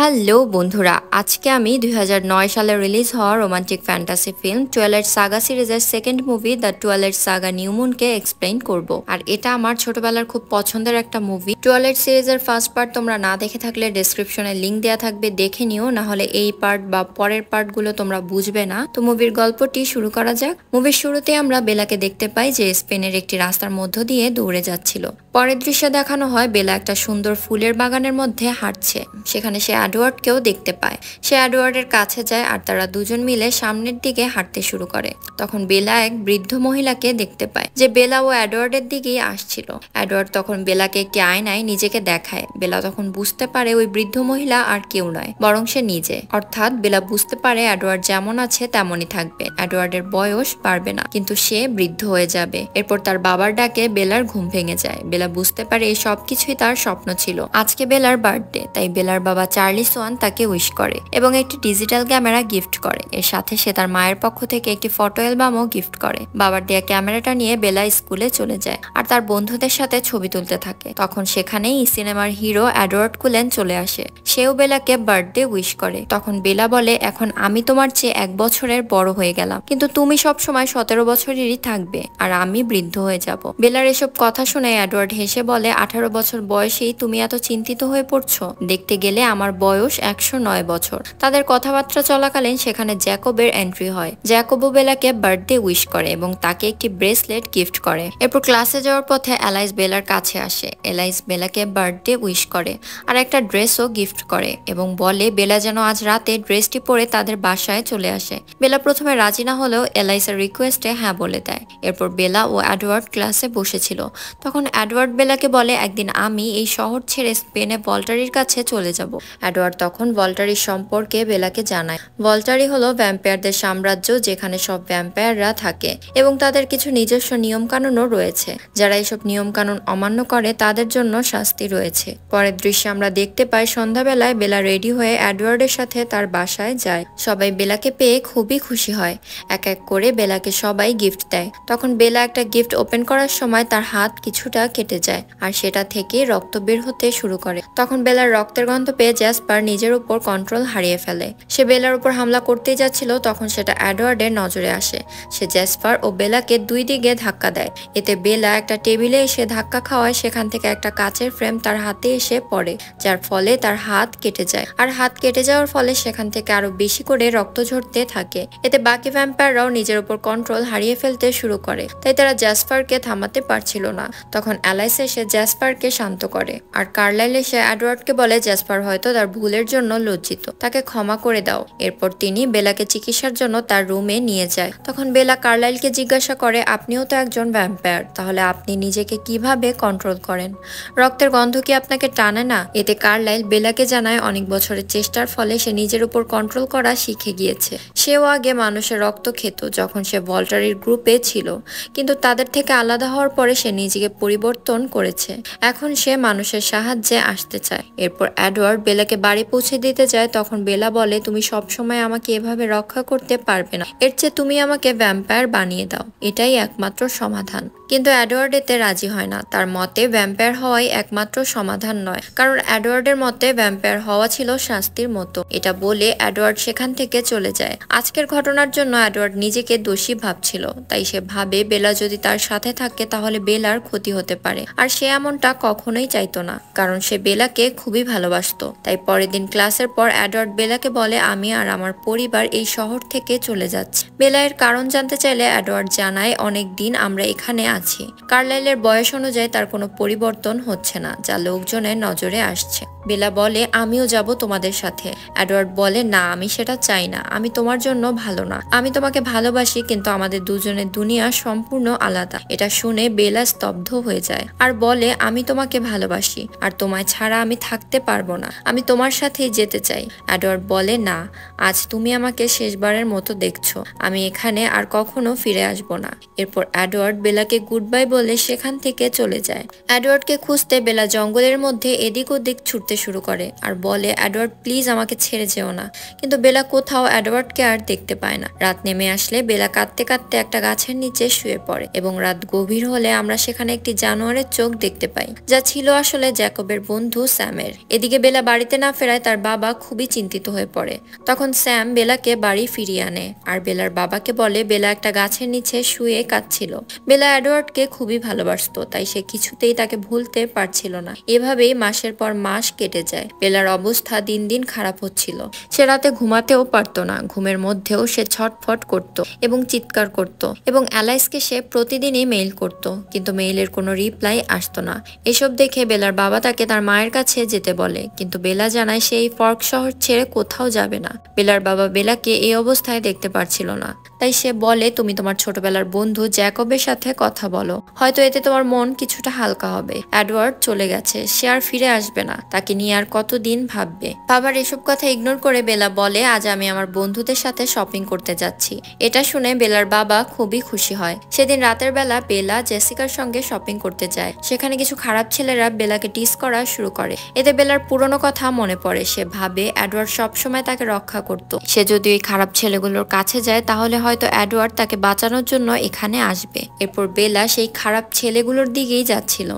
Hello বন্ধুরা, আজকে আমি 2009 সালে রিলিজ হওয়া romantic fantasy film Twilight Saga সিরিজের second movie the Twilight Saga New মুনকে এক্সপ্লেইন করব। আর এটা আমার ছোটবেলার খুব পছন্দের একটা মুভি। টুয়েলাইট সিরিজের ফার্স্ট পার্ট তোমরা না দেখে থাকলে ডেসক্রিপশনে লিংক দেওয়া থাকবে, দেখে নিও, না হলে এই পার্ট বা পরের পার্টগুলো তোমরা বুঝবে না। তো মুভির গল্পটি শুরু করা যাক। মুভির শুরুতে আমরা বেলাকে দেখতে পাই যে স্পেনের একটি রাস্তার মধ্য দিয়ে দৌড়ে যাচ্ছিল। পরের দৃশ্যে দেখানো হয় বেলা একটা সুন্দর ফুলের বাগানের মধ্যে হাঁটছে। সেখানে সে এডওয়ার্ডকেও দেখতে পায়। সে এডওয়ার্ডের কাছে যায় আর তারা দুজন মিলে সামনের দিকে হাঁটতে শুরু করে। তখন বেলা এক বৃদ্ধ মহিলাকে দেখতে পায় যে বেলা ও এডওয়ার্ডের দিকেই আসছিল। এডওয়ার্ড তখন বেলাকে একটি আয়নায় নিজেকে দেখায়। বেলা তখন বুঝতে পারে ওই বৃদ্ধ মহিলা আর কেউ নয়, বরং সে নিজে। অর্থাৎ বেলা বুঝতে পারে এডওয়ার্ড যেমন আছে তেমনই থাকবে। এডওয়ার্ডের বয়স বাড়বে না, কিন্তু সে বৃদ্ধ হয়ে যাবে। এরপর তার বাবার ডাকে বেলার ঘুম ভেঙে যায়। বেলা বুঝতে পারে এই সবকিছুই তার স্বপ্ন ছিল। আজকে বেলার বার্থডে, তাই বেলার বাবা চার্লি সোয়ান তাকে উইশ করে এবং একটি ডিজিটাল ক্যামেরা গিফট করে। এর সাথে সে তার মায়ের পক্ষ থেকে একটি ফটো অ্যালবামও গিফট করে। বাবার দেয়া ক্যামেরাটা নিয়ে বেলা স্কুলে চলে যায় আর তার বন্ধুদের সাথে ছবি তুলতে থাকে। তখন সেখানেই সিনেমার হিরো এডওয়ার্ড কুলেন চলে আসে। সেও বেলাকে বার্থডে উইশ করে। তখন বেলা বলে, এখন আমি তোমার চেয়ে 1 বছরের বড় হয়ে গেলাম, কিন্তু তুমি সবসময় 17 বছরেরই থাকবে আর আমি বৃদ্ধ হয়ে যাব। বেলার এসব কথা শুনে এডওয়ার্ড হেসে বলে, 18 বছর বয়সেই তুমি এত চিন্তিত হয়ে পড়ছো? দেখতে গেলে আমার বয়স 109 বছর। তাদের কথাবার্তা চলাকালীন সেখানে জ্যাকবের এন্ট্রি হয়। জ্যাকবও বেলাকে বার্থডে উইশ করে এবং তাকে একটি ব্রেসলেট গিফট করে। এরপর ক্লাসে যাওয়ার পথে এলাইস বেলার কাছে আসে। এলাইস বেলাকে বার্থডে উইশ করে আর একটা ড্রেসও গিফট করে এবং বলে বেলা যেন আজ রাতে ড্রেসটি পরে তাদের বাসায় চলে আসে। বেলা প্রথমে রাজি না হলেও এলাইসের রিকোয়েস্টে হ্যাঁ বলে দেয়। এরপর বেলা ও এডওয়ার্ড ক্লাসে বসেছিল। তখন এডওয়ার্ড বেলাকে বলে, একদিন আমি এই শহর ছেড়ে স্পেনে ভল্টারির কাছে চলে যাব। এডওয়ার্ড তখন ভল্টারি সম্পর্কে বেলাকে জানায়। ভল্টারি হলো ভ্যাম্পায়ারদের সাম্রাজ্য, যেখানে সব ভ্যাম্পায়াররা থাকে এবং তাদের কিছু নিজস্ব নিয়ম কানুনও রয়েছে। যারা এইসব নিয়ম কানুন অমান্য করে তাদের জন্য শাস্তি রয়েছে। পরের দৃশ্যে আমরা দেখতে পাই সন্ধ্যাবেলায় বেলা রেডি হয়ে এডওয়ার্ডের সাথে তার বাসায় যায়। সবাই বেলাকে পেয়ে খুবই খুশি হয়। এক এক করে বেলাকে সবাই গিফট দেয়। তখন বেলা একটা গিফট ওপেন করার সময় তার হাত কিছুটা কেটে যায় আর সেটা থেকে রক্ত বের হতে শুরু করে। তখন বেলার রক্তের গন্ধ পেয়ে জ্যাসপার নিজের উপর কন্ট্রোল হারিয়ে ফেলে। সে বেলার উপর হামলা করতেই যাচ্ছিল, তখন সেটা এডওয়ার্ডের নজরে আসে। সে জ্যাসপার ও বেলাকে দুই দিকে ধাক্কা দেয়। এতে বেলা একটা টেবিলে এসে ধাক্কা খাওয়ায় সেখান থেকে একটা কাচের ফ্রেম তার হাতে এসে পড়ে, যার ফলে তার হাত কেটে যায়। আর হাত কেটে যাওয়ার ফলে সেখান থেকে আরো বেশি করে রক্ত ঝরতে থাকে। এতে বাকি ভ্যাম্পায়াররাও নিজের উপর কন্ট্রোল হারিয়ে ফেলতে শুরু করে, তাই তারা জ্যাসপারকে থামাতে পারছিল না। তখন অ্যালাইস এসে জ্যাসপারকে শান্ত করে আর কার্লাইল এসে এডওয়ার্ডকে বলে জ্যাসপার হয়তো তার ভুলের জন্য লজ্জিত, তাকে ক্ষমা করে দাও। এরপর তিনি বেলাকে চিকিৎসার জন্য তার রুমে নিয়ে যায়। তখন বেলা কার্লাইলকে জিজ্ঞাসা করে, আপনিও তো একজন ভ্যাম্পায়ার, তাহলে আপনি নিজেকে কিভাবে কন্ট্রোল করেন? রক্তের গন্ধ কি আপনাকে টানে না? এতে কার্লাইল বেলাকে জানায় অনেক বছরের চেষ্টার ফলে সে নিজের উপর কন্ট্রোল করা শিখে গিয়েছে। সেও আগে মানুষের রক্ত খেত যখন সে ভল্টারির গ্রুপে ছিল, কিন্তু তাদের থেকে আলাদা হওয়ার পরে সে নিজেকে পরিবর্তন করেছে। এখন সে মানুষের সাহায্যে আসতে চায়। এরপর এডওয়ার্ড বেলাকে বাড়ি পৌঁছে দিতে যায়। তখন বেলা বলে, তুমি সবসময় আমাকে এভাবে রক্ষা করতে পারবে না, এর চেয়ে তুমি আমাকে ভ্যাম্পায়ার বানিয়ে দাও, এটাই একমাত্র সমাধান। কিন্তু এডওয়ার্ড এতে রাজি হয় না। তার মতে ভ্যাম্পায়ার হওয়াই একমাত্র সমাধান নয়, কারণ এডওয়ার্ডের মতে ভ্যাম্পায়ার হওয়া ছিল শাস্তির মতো। এটা বলে এডওয়ার্ড সেখান থেকে চলে যায়। আজকের ঘটনার জন্য এডওয়ার্ড নিজেকে দোষী ভাবছিল, তাই সে ভাবে বেলা যদি তার সাথে থাকে তাহলে বেলার ক্ষতি হতে পারে। আর সে এমনটা কখনোই চাইতো না, কারণ সে বেলাকে খুবই ভালোবাসতো। তাই পরের দিন ক্লাসের পর এডওয়ার্ড বেলাকে বলে, আমি আর আমার পরিবার এই শহর থেকে চলে যাচ্ছি। বেলা এর কারণ জানতে চাইলে এডওয়ার্ড জানায়, অনেক দিন আমরা এখানে আছি। কার্লাইলের বয়স অনুযায়ী তার কোনো পরিবর্তন হচ্ছে না, যা লোকজনের নজরে আসছে। বেলা বলে, আমিও যাব তোমাদের সাথে। এডওয়ার্ড বলে, না, আমি সেটা চাই না, আমি তোমার জন্য ভালো না। আমি তোমাকে ভালোবাসি, কিন্তু আমাদের দুজনের দুনিয়া সম্পূর্ণ আলাদা। এটা শুনে বেলা স্তব্ধ হয়ে যায় আর বলে, আমি তোমাকে ভালোবাসি আর তোমায় ছাড়া আমি থাকতে পারবো না, আমি তোমার সাথেই যেতে চাই। এডওয়ার্ড বলে, না, আজ তুমি আমাকে শেষবারের মতো দেখছো, আমি এখানে আর কখনো ফিরে আসবো না। এরপর এডওয়ার্ড বেলাকে গুড বাই বলে সেখান থেকে চলে যায়। এডওয়ার্ডকে খুঁজতে বেলা জঙ্গলের মধ্যে এদিক ওদিক ছুটতে শুরু করে আর বলে, এডওয়ার্ড প্লিজ আমাকে ছেড়ে যেও না। কিন্তু বেলা কোথাও এডওয়ার্ডকে আর দেখতে পায় না। রাত নেমে আসলে বেলা কাঁদতে কাঁদতে একটা গাছের নিচে শুয়ে পড়ে এবং রাত গভীর হলে আমরা সেখানে একটি জানোয়ারের চোখ দেখতে পাই, যা ছিল আসলে জ্যাকবের বন্ধু স্যামের। এদিকে বেলা বাড়িতে না ফেরায় তার বাবা খুবই চিন্তিত হয়ে পড়ে। তখন স্যাম বেলাকে বাড়ি ফিরিয়ে আনে আর বেলার বাবাকে বলে বেলা একটা গাছের নিচে শুয়ে কাঁদছিল। বেলা এডওয়ার্ডকে খুবই ভালোবাসতো, তাই সে কিছুতেই তাকে ভুলতে পারছিল না। এভাবেই মাসের পর মাস কেটে যায়। বেলার অবস্থা দিন দিন খারাপ হচ্ছিল। সে রাতে ঘুমাতেও পারতো না। ঘুমের মধ্যেও সে ছটফট করত এবং চিৎকার করত এবং অ্যালাইসকে সে প্রতিদিনই মেইল করত, কিন্তু মেইলের কোনো রিপ্লাই আসতো না। এসব দেখে বেলার বাবা তাকে তার মায়ের কাছে যেতে বলে, কিন্তু বেলা জানায় সে এই ফর্ক শহর ছেড়ে কোথাও যাবে না। বেলার বাবা বেলাকে এই অবস্থায় দেখতে পারছিল না, তাই সে বলে তুমি তোমার ছোটবেলার বন্ধু জ্যাকবের সাথে কথা বলো, হয়তো এতে তোমার মন কিছুটা হালকা হবে। এডওয়ার্ড চলে গেছে, সে আর ফিরে আসবে না, তাকে নিয়ে আর কতদিন ভাববে। বাবার এসব কথা ইগনোর করে বেলা বলে আজ আমি আমার বন্ধুদের সাথে শপিং করতে যাচ্ছি। এটা শুনে বেলার বাবা খুবই খুশি হয়। সেদিন রাতের বেলা বেলা জেসিকার সঙ্গে শপিং করতে যায়। সেখানে কিছু খারাপ ছেলেরা বেলাকে টিস করা শুরু করে। এতে বেলার পুরনো কথা মনে পড়ে। সে ভাবে এডওয়ার্ড সবসময় তাকে রক্ষা করত। সে যদি ওই খারাপ ছেলেগুলোর কাছে যায় তাহলে হয়তো এডওয়ার্ড তাকে বাঁচানোর জন্য এখানে আসবে। এরপর বেলা সেই খারাপ ছেলেগুলোর দিকেই যাচ্ছিল।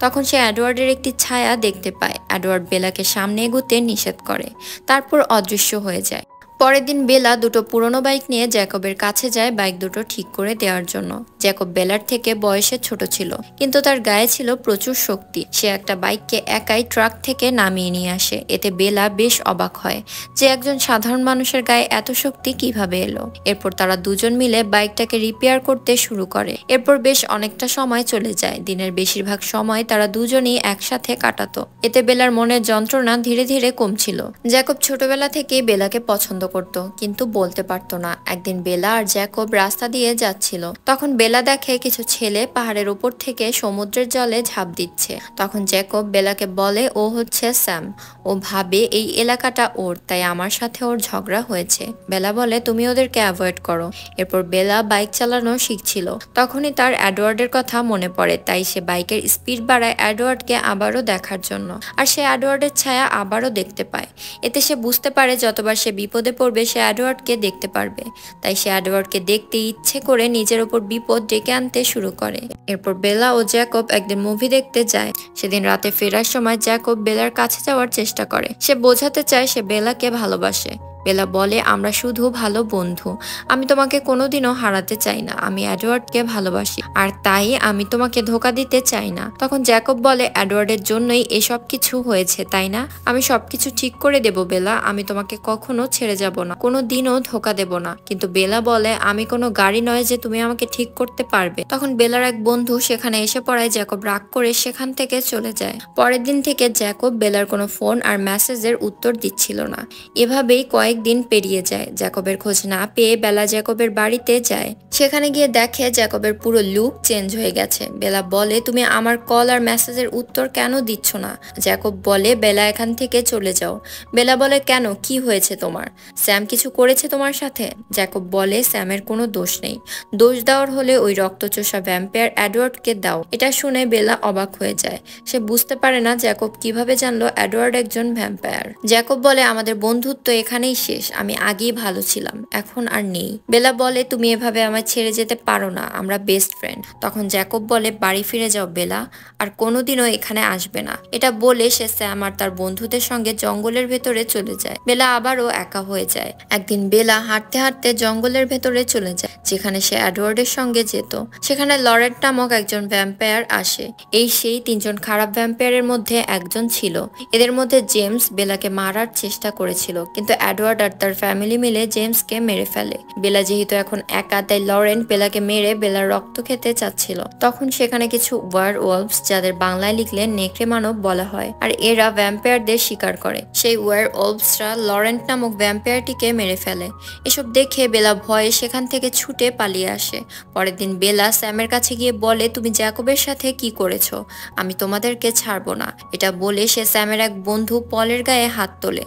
তখন সে এডওয়ার্ডের একটি ছায়া দেখতে পায়। এডওয়ার্ড বেলাকে সামনে এগোতে নিষেধ করে, তারপর অদৃশ্য হয়ে যায়। পরের দিন বেলা দুটো পুরনো বাইক নিয়ে জ্যাকবের কাছে যায় বাইক দুটো ঠিক করে দেওয়ার জন্য। জ্যাকব বেলার থেকে বয়সে ছোট ছিল, কিন্তু তার গায়ে ছিল প্রচুর শক্তি। সে একটা বাইককে একাই ট্রাক থেকে নামিয়ে নিয়ে আসে। এতে বেলা বেশ অবাক হয় যে একজন সাধারণ মানুষের গায়ে এত শক্তি কিভাবে এলো। এরপর তারা দুজন মিলে বাইকটাকে রিপেয়ার করতে শুরু করে। এরপর বেশ অনেকটা সময় চলে যায়। দিনের বেশিরভাগ সময় তারা দুজনই একসাথে কাটাতো। এতে বেলার মনের যন্ত্রণা ধীরে ধীরে কমছিল। জ্যাকব ছোটবেলা থেকেই বেলাকে পছন্দ করত, কিন্তু বলতে পারতো না। একদিন বেলা আর জ্যাকব রাস্তা দিয়ে যাচ্ছিল। তখন বেলা দেখে কিছু ছেলে পাহাড়ের উপর থেকে সমুদ্রের জলে ঝাঁপ দিচ্ছে। তখন জ্যাকব বেলাকে বলে ও হচ্ছে স্যাম। ও ভাবে এই এলাকাটা ওর, তাই আমার সাথে ওর ঝগড়া হয়েছে। বেলা বলে তুমি ওদেরকে অ্যাভয়েড করো। এরপর বেলা বাইক চালানো শিখছিল। তখনই তার এডওয়ার্ডের কথা মনে পড়ে, তাই সে বাইকের স্পিড বাড়ায় এডওয়ার্ডকে আবারও দেখার জন্য। আর সে এডওয়ার্ডের ছায়া আবারও দেখতে পায়। এতে সে বুঝতে পারে যতবার সে বিপদে পড়বে সে এডওয়ার্ডকে দেখতে পারবে। তাই সে এডওয়ার্ডকে দেখতে ইচ্ছে করে নিজের ওপর বিপদ ডেকে আনতে শুরু করে। এরপর বেলা ও জ্যাকব একদিন মুভি দেখতে যায়। সেদিন রাতে ফেরার সময় জ্যাকব বেলার কাছে যাওয়ার চেষ্টা করে। সে বোঝাতে চায় সে বেলাকে ভালোবাসে। বেলা বলে আমরা শুধু ভালো বন্ধু, আমি তোমাকে কোনোদিনও হারাতে চাই না। আমি এডওয়ার্ডকে ভালোবাসি আর তাই আমি তোমাকে ধোকা দিতে চাই না। তখন জ্যাকব বলে এডওয়ার্ডের জন্যই এসব কিছু হয়েছে, তাই না? আমি সবকিছু ঠিক করে দেব বেলা, আমি তোমাকে কখনো ছেড়ে যাব না, কোনো দিনও ধোকা দেব না। কিন্তু বেলা বলে আমি কোনো গাড়ি নয় যে তুমি আমাকে ঠিক করতে পারবে। তখন বেলার এক বন্ধু সেখানে এসে পড়ায় জ্যাকব রাগ করে সেখান থেকে চলে যায়। পরের দিন থেকে জ্যাকব বেলার কোনো ফোন আর মেসেজের উত্তর দিচ্ছিল না। এভাবেই কয়েকদিন পেরিয়ে যায়। জ্যাকবের খোঁজ না পেয়ে বেলা জ্যাকবের বাড়িতে যায়। সেখানে গিয়ে দেখে জ্যাকবের পুরো লুক চেঞ্জ হয়ে গেছে। বেলা বলে তুমি আমার কল আর মেসেজের উত্তর কেন দিচ্ছ না? জ্যাকব বলে বেলা এখান থেকে চলে যাও। বেলা বলে কেন, কি হয়েছে তোমার? স্যাম কিছু করেছে তোমার সাথে? জ্যাকব বলে স্যামের কোনো দোষ নেই, দোষ দেওয়ার হলে ওই রক্তচোষা ভ্যাম্পায়ার এডওয়ার্ডকে দাও। এটা শুনে বেলা অবাক হয়ে যায়। সে বুঝতে পারে না জ্যাকব কিভাবে জানলো এডওয়ার্ড একজন ভ্যাম্পায়ার। জ্যাকব বলে আমাদের বন্ধুত্ব এখানেই শেষ, আমি আগেই ভালো ছিলাম, এখন আর নেই। বেলা বলে তুমি এভাবে আমায় ছেড়ে যেতে পারো না, আমরা বেস্ট ফ্রেন্ড। তখন জ্যাকব বলে বাড়ি ফিরে যাও বেলা, আর কোনোদিনও এখানে আসবে না। এটা বলে সে স্যাম আর তার বন্ধুদের সঙ্গে জঙ্গলের ভেতরে চলে যায়। বেলা আবারও একা হয়ে যায়। একদিন বেলা হাঁটতে হাঁটতে জঙ্গলের ভেতরে চলে যায়, যেখানে সে এডওয়ার্ডের সঙ্গে যেত। সেখানে লরেন্ট নামক একজন ভ্যাম্পায়ার আসে। এই সেই তিনজন খারাপ ভ্যাম্পায়ারের মধ্যে একজন ছিল। এদের মধ্যে জেমস বেলাকে মারার চেষ্টা করেছিল, কিন্তু এডওয়ার্ড আর তার ফ্যামিলি মিলে জেমসকে মেরে ফেলে। বেলা যেহেতু এখন একা, তাই লরেন্ট বেলাকে মেরে বেলার রক্ত খেতে চাচ্ছিল। তখন সেখানে কিছু ওয়ার ওলভস, যাদের বাংলায় লিখলে নেকড়ে মানব বলা হয়, আর এরা ভ্যাম্পায়ারদের শিকার করে। সেই ওয়ার ওলভসরা লরেন্ট নামক ভ্যাম্পায়ারটিকে মেরে ফেলে। এসব দেখে বেলা ভয়ে সেখান থেকে ছুটে পালিয়ে আসে। পরের দিন বেলা স্যামের কাছে গিয়ে বলে তুমি জ্যাকবের সাথে কি করেছো? আমি তোমাদেরকে ছাড়বো না। এটা বলে সে স্যামের এক বন্ধু পলের গায়ে হাত তোলে।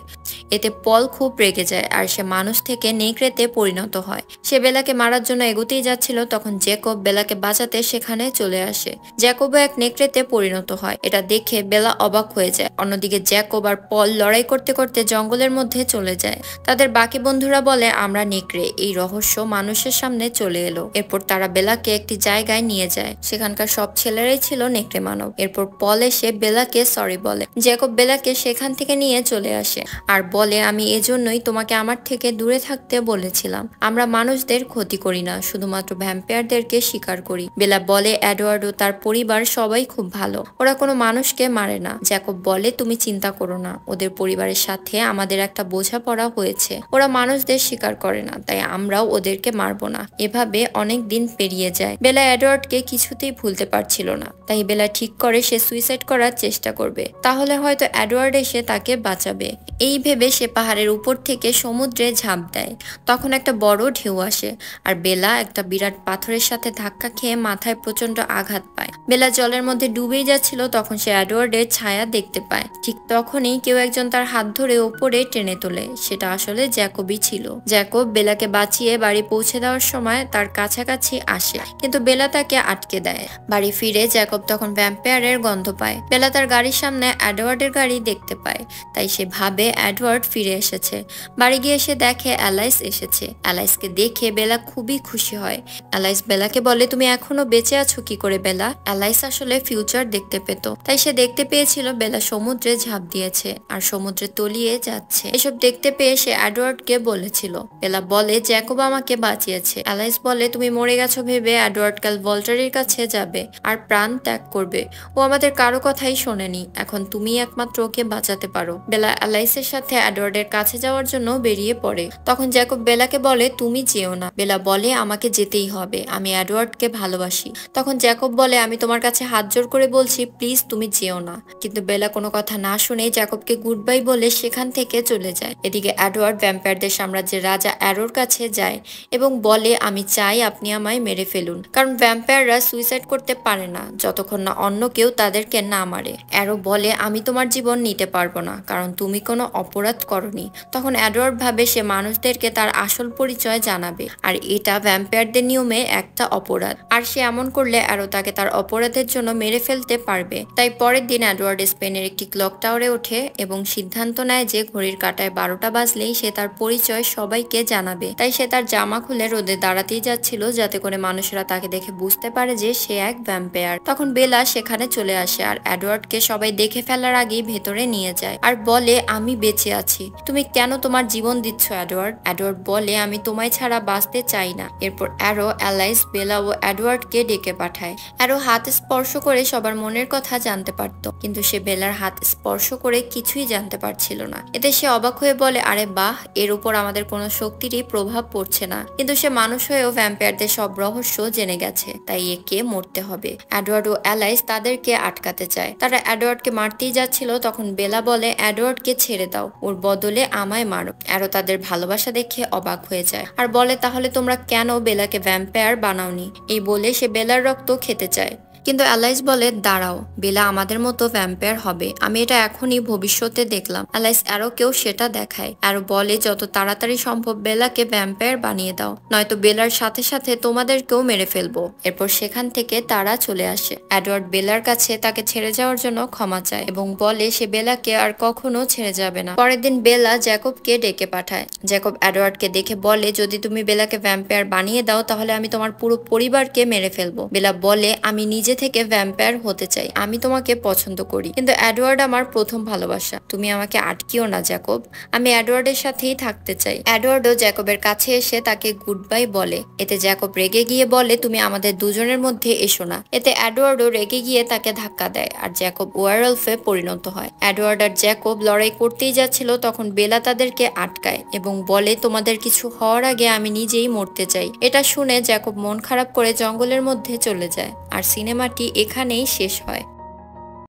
এতে পল খুব রেগে যায় আর সে মানুষ থেকে নেকড়েতে পরিণত হয়। সে বেলাকে মারার জন্য এগোতেই যাচ্ছিল, তখন জ্যাকব বেলাকে বাঁচাতে সেখানে চলে আসে। জ্যাকবও এক নেকড়েতে পরিণত হয়। এটা দেখে বেলা অবাক হয়ে যায়। অন্যদিকে জ্যাকব আর পল লড়াই করতে করতে জঙ্গলের মধ্যে চলে যায়। তাদের বাকি বন্ধুরা বলে আমরা নেকড়ে, এই রহস্য মানুষের সামনে চলে এলো। এরপর তারা বেলাকে একটি জায়গায় নিয়ে যায়, সেখানকার সব ছেলেরাই ছিল নেকড়ে মানব। এরপর পল এসে বেলাকে সরি বলে। জ্যাকব বেলাকে সেখান থেকে নিয়ে চলে আসে আর বলে আমি এজন্যই তোমাকে আমার থেকে দূরে থাকতে বলেছিলাম। আমরা মানুষদের ক্ষতি করি না, শুধুমাত্র ভ্যাম্পায়ারদেরকে শিকার করি। বেলা বলে এডওয়ার্ড ও তার পরিবার সবাই খুব ভালো, ওরা কোনো মানুষকে মারে না। জ্যাকব বলে তুমি চিন্তা করো না, ওদের পরিবারের সাথে আমাদের একটা বোঝাপড়া হয়েছে, ওরা মানুষদের শিকার করে না, তাই আমরাও ওদেরকে মারবো না। এভাবে অনেক দিন পেরিয়ে যায়। বেলা এডওয়ার্ডকে কিছুতেই ভুলতে পারছিল না, তাই বেলা ঠিক করে সে সুইসাইড করার চেষ্টা করবে, তাহলে হয়তো এডওয়ার্ড এসে তাকে বাঁচাবে। এই ভেবে সে পাহাড়ের উপর থেকে সমুদ্রে ঝাঁপ দেয়। তখন একটা বড় ঢেউ আসে আর বেলা একটা বিরাট পাথরের সাথে ধাক্কা খেয়ে মাথায় প্রচন্ড আঘাত পায়। বেলা জলের মধ্যে ডুবেই যাচ্ছিল, তখন সে এডওয়ার্ডের ছায়া দেখতে পায়। ঠিক তখনই কেউ একজন তার হাত ধরে ওপরে টেনে তোলে। সেটা আসলে জ্যাকবই ছিল। জ্যাকব বেলাকে বাঁচিয়ে বাড়ি পৌঁছে দেওয়ার সময় তার কাছাকাছি আসে, কিন্তু বেলা তাকে আটকে দেয়। বাড়ি ফিরে জ্যাকব তখন ভ্যাম্পায়ারের গন্ধ পায়। বেলা তার গাড়ির সামনে এডওয়ার্ডের গাড়ি দেখতে পায়, তাই সে ভাবে এডওয়ার্ড ফিরে এসেছে। বাড়ি গিয়ে সে দেখে অ্যালাইস এসেছে। অ্যালাইসকে দেখে বেলা খুবই খুশি হয়। অ্যালাইস বেলাকে বলে তুমি এখনো বেঁচে আছো কি করে বেলা? অ্যালাইস আসলে ফিউচার দেখতে পেত, তাই সে দেখতে পেয়েছিল বেলা সমুদ্রে ঝাঁপ দিয়েছে আর সমুদ্রে তলিয়ে যাচ্ছে। এসব দেখতে পেয়ে সে এডওয়ার্ডকে বলেছিল। বেলা বলে জ্যাকব আমাকে বাঁচিয়েছে। অ্যালাইস বলে তুমি মরে গেছো ভেবে এডওয়ার্ড কাল ভল্টারের কাছে যাবে আর প্রাণ ত্যাগ করবে। ও আমাদের কারো কথাই শোনেনি, এখন তুমি একমাত্র ওকে বাঁচাতে পারো। বেলা অ্যালাইসের সাথে এডওয়ার্ডের কাছে যাওয়ার জন্য বেরিয়ে পড়ে। তখন জ্যাকব বেলাকে বলে তুমি যেও না। বেলা বলে আমাকে যেতেই হবে, আমি এডওয়ার্ডকে ভালোবাসি। তখন জ্যাকব বলে আমি তোমার কাছে হাত জোর করে বলছি প্লিজ তুমি যেও না। কিন্তু বেলা কোনো কথা না শুনে জ্যাকবকে গুড বাই বলে সেখান থেকে চলে যায়। এদিকে এডওয়ার্ড ভ্যাম্পায়ারদের সাম্রাজ্যের রাজা অ্যারোর কাছে যায় এবং বলে আমি চাই আপনি আমায় মেরে ফেলুন, কারণ ভ্যাম্পায়াররা সুইসাইড করতে পারে না যতক্ষণ না অন্য কেউ তাদেরকে না মারে। অ্যারো বলে আমি তোমার জীবন নিতে পারবো না, কারণ তুমি কোনো অপরাধ করনি। তখন এডওয়ার্ড ভাবে সে মানুষদেরকে তার আসল পরিচয় জানাবে, আর এটা ভ্যাম্পায়ারদের নিয়মে একটা অপরাধ, আর সে এমন করলে অ্যারো তাকে তার অপরাধের জন্য মেরে ফেলতে পারবে। তাই পরের দিন এডওয়ার্ড স্পেনের একটি ক্লক টাওয়ারে ওঠে এবং সিদ্ধান্ত নেয় যে ঘড়ির কাঁটায় 12টা বাজলেই সে তার পরিচয় সবাইকে জানাবে। তাই সে তার জামা খুলে রোদে দাঁড়াতেই যাচ্ছিল, যাতে করে মানুষেরা তাকে দেখে বুঝতে পারে যে সে এক ভ্যাম্পায়ার। তখন বেলা সেখানে চলে আসে আর এডওয়ার্ডকে সবাই দেখে ফেলার আগেই ভেতরে নিয়ে যায় আর বলে আমি বেঁচে আছি, তুমি কেন তোমার জীবন দিচ্ছ এডওয়ার্ড? এডওয়ার্ড বলে আমি তোমায় ছাড়া বাঁচতে চাই না। এরপর অ্যারো, অ্যালাইস, বেলা ও এডওয়ার্ডকে ডেকে পাঠায়। অ্যারো হাত স্পর্শ করে সবার মনের কথা জানতে পারত, কিন্তু সে বেলার হাত স্পর্শ করে কিছুই জানতে পারছিল না। এতে সে অবাক হয়ে বলে আরে বাহ, এর উপর আমাদের কোনো শক্তিরই প্রভাব পড়ছে না। কিন্তু সে মানুষ হয়েও ভ্যাম্পায়ারদের সব রহস্য জেনে গেছে, তাই একে মরতে হবে। এডওয়ার্ড ও অ্যালাইস তাদেরকে আটকাতে চায়। তারা এডওয়ার্ডকে মারতেই যাচ্ছিল, তখন বেলা বলে এডওয়ার্ডকে ছেড়ে দাও, ওর বদলে আমায় মারো। অ্যারো তাদের ভালোবাসা দেখে অবাক হয়ে যায় আর বলে তাহলে তোমরা কেন বেলাকে ভ্যাম্পায়ার বানাওনি? এই বলে সে বেলার রক্ত খেতে চায়। কিন্তু অ্যালাইস বলে দাঁড়াও, বেলা আমাদের মতো ভ্যাম্পায়ার হবে, আমি এটা এখনই ভবিষ্যতে দেখলাম। অ্যালাইস অ্যারোকেও সেটা দেখায়। অ্যারো বলে যত তাড়াতাড়ি সম্ভব বেলাকে ভ্যাম্পায়ার বানিয়ে দাও, নয়তো বেলার সাথে সাথে তোমাদেরকেও মেরে ফেলবো। এরপর সেখান থেকে তারা চলে আসে। এডওয়ার্ড বেলার কাছে তাকে ছেড়ে যাওয়ার জন্য ক্ষমা চায় এবং বলে সে বেলাকে আর কখনো ছেড়ে যাবে না। পরের দিন বেলা জ্যাকবকে ডেকে পাঠায়। জ্যাকব এডওয়ার্ডকে দেখে বলে যদি তুমি বেলাকে ভ্যাম্পায়ার বানিয়ে দাও তাহলে আমি তোমার পুরো পরিবারকে মেরে ফেলবো। বেলা বলে আমি নিজে থেকে ভ্যাম্পায়ার হতে চাই, আমি তোমাকে পছন্দ করি, কিন্তু এডওয়ার্ড আমার প্রথম ভালোবাসা, তুমি আমাকে আটকিও না জ্যাকব, আমি এডওয়ার্ডের সাথেই থাকতে চাই। এডওয়ার্ডও জ্যাকবের কাছে এসে তাকে গুড বাই বলে। এতে জ্যাকব রেগে গিয়ে বলে তুমি আমাদের দুজনের মধ্যে এসো না। এতে এডওয়ার্ডও রেগে গিয়ে তাকে ধাক্কা দেয় আর জ্যাকব ওয়ারওলফে পরিণত হয়। এডওয়ার্ড আর জ্যাকব লড়াই করতেই যাচ্ছিল, তখন বেলা তাদেরকে আটকায় এবং বলে তোমাদের কিছু হওয়ার আগে আমি নিজেই মরতে চাই। এটা শুনে জ্যাকব মন খারাপ করে জঙ্গলের মধ্যে চলে যায় আর সিনেমাটি এখানেই শেষ হয়।